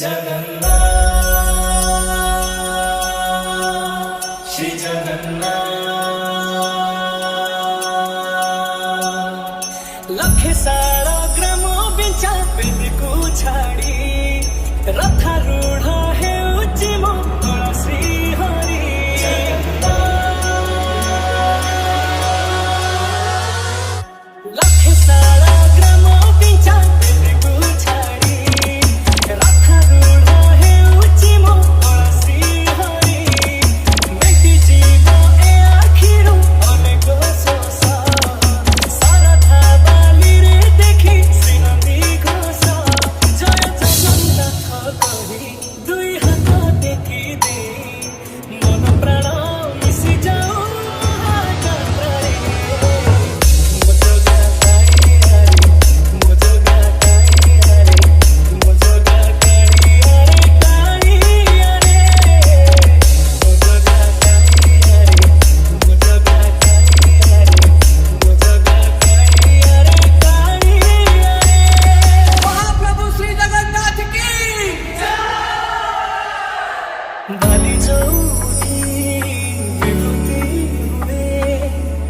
जगन्नाथ श्री जगन्नाथ लखे सारा ग्राम बिंचा पेद को छाड़ी रथारूढ़ है उज्जिम श्री हरि लखे सारा ग्राम बिंचा पेद को छाड़ी रथारूढ़ है उज्जिम श्री हरि मेटी जीव ए आखिरु अनेक सोस सारथा बाली रे देखी श्रीनंदी घोष जय जगन्नाथ कही दुई हाथ टेकी दे मन प्राण मिशि जाऊ हाथरे मो जगा काई हरे मो जगा काई हरे मो जगा काई हरे काई हरे मो जगा काई हरे मो जगा काई हरे मो जगा काई हरे काई हरे महाप्रभु श्री जगन्नाथ की बाली जोउठी विभूति हुए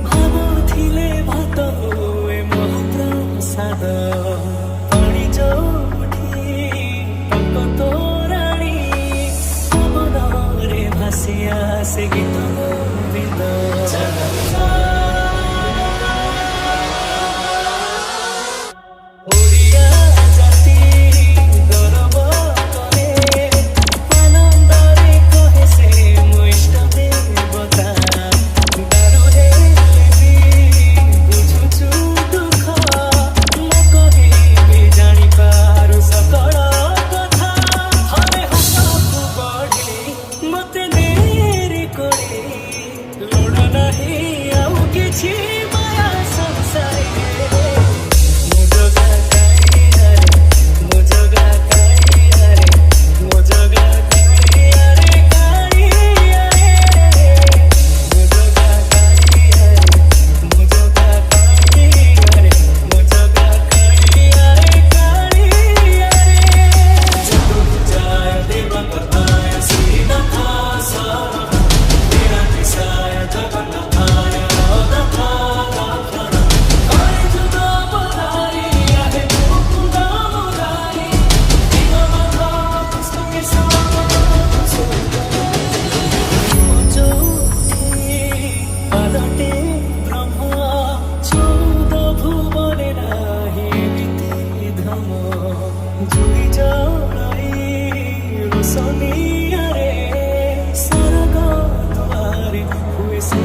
भावुथिले भात हुए महाप्रसाद पाणी जोउठी टंक तोराणी पवନରେ भासी आसे गीत गोविंद ओडिया जाति गौरव करे आनंदरे कहे से मो इष्ट देवता दारु हेले बुझुछु दुख म कहिबि जानी पारु सकल कथा हरे हसकु बढी मते नेरी कोडी लोड नाही आउ किछि माया संसारे मो जगा काई हरे मो जगा काई हरे मो जगा काई हरे काई हरे मो जगा काई हरे मो जगा काई हरे मो जगा काई हरे काई हरे चतुर्भुजाय देवकर्ताय श्रीनाथाय निरातिशाय जगन्नाथाय जुई जड़ाई रोशनी रे सरग द्वारे हुए से